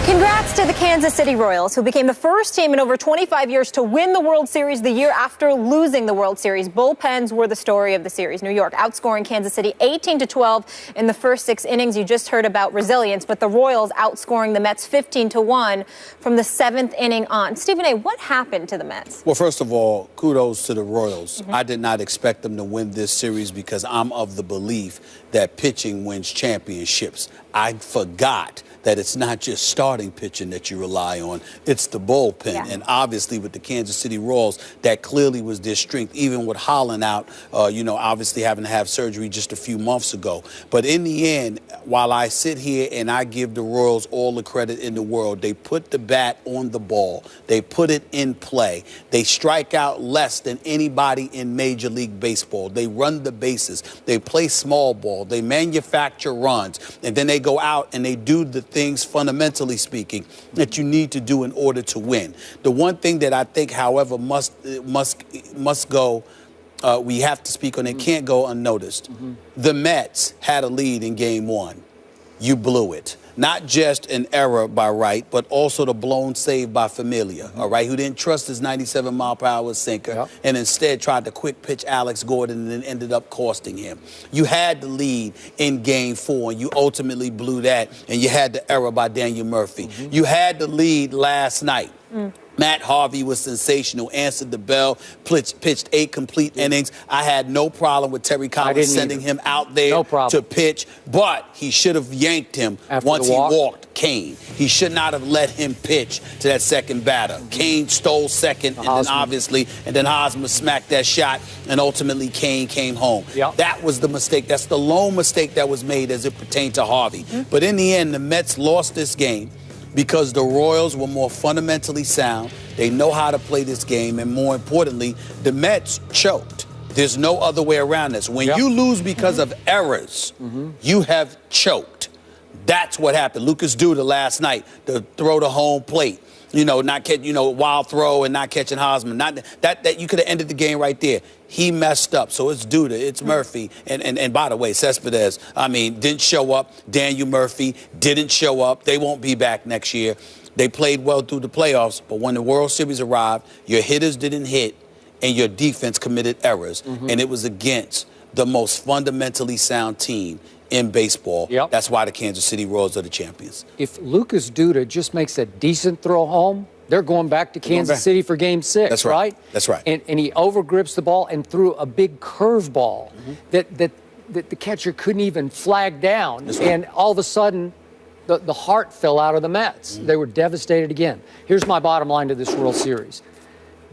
Congrats to the Kansas City Royals, who became the first team in over 25 years to win the World Series the year after losing the World Series. Bullpens were the story of the series. New York outscoring Kansas City 18-12 in the first 6 innings. You just heard about resilience, but the Royals outscoring the Mets 15-1 from the 7th inning on. Stephen A., what happened to the Mets? Well, first of all, kudos to the Royals. I did not expect them to win this series because I'm of the belief that pitching wins championships. I forgot that it's not just starting pitching that you rely on, it's the bullpen. Yeah. And obviously with the Kansas City Royals, that clearly was their strength, even with Holland out, obviously having to have surgery just a few months ago. But in the end, while I sit here and I give the Royals all the credit in the world, they put the bat on the ball. They put it in play. They strike out less than anybody in Major League Baseball. They run the bases. They play small ball. They manufacture runs. And then they go out and they do the things, fundamentally speaking, that you need to do in order to win. The one thing that I think, however, must go, we have to speak on, it can't go unnoticed. The Mets had a lead in Game 1. You blew it. Not just an error by Wright, but also the blown save by Familia, all right, who didn't trust his 97-mile-per-hour sinker and instead tried to quick pitch Alex Gordon and then ended up costing him. You had the lead in Game 4, and you ultimately blew that, and you had the error by Daniel Murphy. You had the lead last night. Matt Harvey was sensational, answered the bell, pitched 8 complete innings. I had no problem with Terry Collins sending him out there to pitch, but he should have yanked him once he walked Kane. He should not have let him pitch to that second batter. Kane stole second, and then Hosmer smacked that shot, and ultimately Kane came home. That was the mistake. That's the lone mistake that was made as it pertained to Harvey. But in the end, the Mets lost this game because the Royals were more fundamentally sound. They know how to play this game, and more importantly, the Mets choked. There's no other way around this. When you lose because of errors, you have choked. That's what happened. Lucas Duda last night, the throw to home plate, not catch, wild throw and not catching Hosmer. That you could have ended the game right there. He messed up. So it's Duda, it's Murphy, and by the way, Cespedes, didn't show up. Daniel Murphy didn't show up. They won't be back next year. They played well through the playoffs, but when the World Series arrived, your hitters didn't hit and your defense committed errors, and it was against the most fundamentally sound team in baseball. That's why the Kansas City Royals are the champions. If Lucas Duda just makes a decent throw home, they're going back to Kansas City for Game 6, That's right? That's right. And he overgrips the ball and threw a big curveball that the catcher couldn't even flag down. And all of a sudden, the heart fell out of the Mets. They were devastated again. Here's my bottom line to this World Series.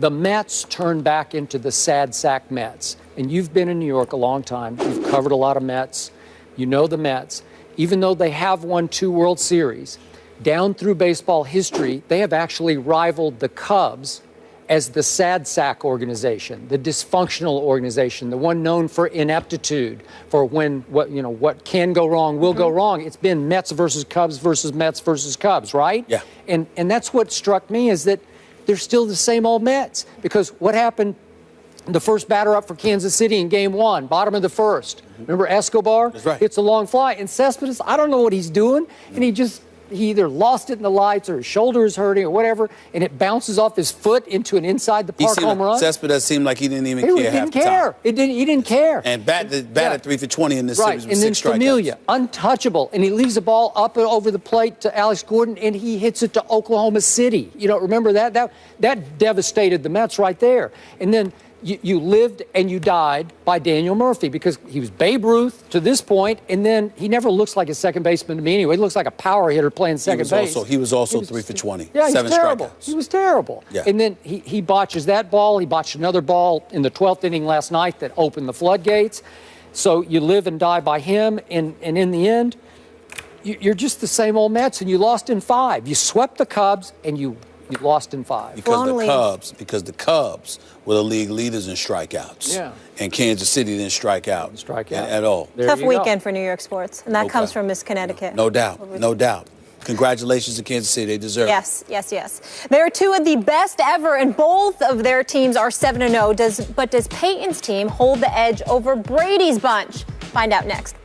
The Mets turned back into the sad sack Mets. And you've been in New York a long time. You've covered a lot of Mets. You know the Mets. Even though they have won 2 World Series, down through baseball history, they have actually rivaled the Cubs as the sad sack organization, the dysfunctional organization, the one known for ineptitude, for when what can go wrong will go wrong. It's been Mets versus Cubs versus Mets versus Cubs, right? Yeah. And that's what struck me, is that they're still the same old Mets. Because what happened? The first batter up for Kansas City in Game 1, bottom of the first. Remember Escobar? That's right. Hits a long fly. And Cespedes, I don't know what he's doing. And he either lost it in the lights or his shoulder is hurting or whatever, and it bounces off his foot into an inside-the-park home run. Cespedes seemed like he didn't even care half the time. He didn't care. And batted 3 for 20 in this series with 6 strikeouts. And then Familia, untouchable, and he leaves the ball up and over the plate to Alex Gordon, and he hits it to Oklahoma City. Remember that? That devastated the Mets right there. And then you lived and you died by Daniel Murphy, because he was Babe Ruth to this point, and then he never looks like a second baseman to me anyway. He looks like a power hitter playing second base. He was also 3 for 20. Yeah, 7 terrible. strikeouts. He was terrible. Yeah. And then he botches that ball. He botched another ball in the 12th inning last night that opened the floodgates. So you live and die by him, and in the end, you're just the same old Mets, and you lost in 5. You swept the Cubs, and you lost in 5. Because the Cubs were the league leaders in strikeouts. Yeah. And Kansas City didn't strike out at all. Tough weekend for New York sports, and that comes from Miss Connecticut. No doubt. No doubt. Congratulations to Kansas City. They deserve it. Yes. They're 2 of the best ever, and both of their teams are 7-0. But does Peyton's team hold the edge over Brady's bunch? Find out next.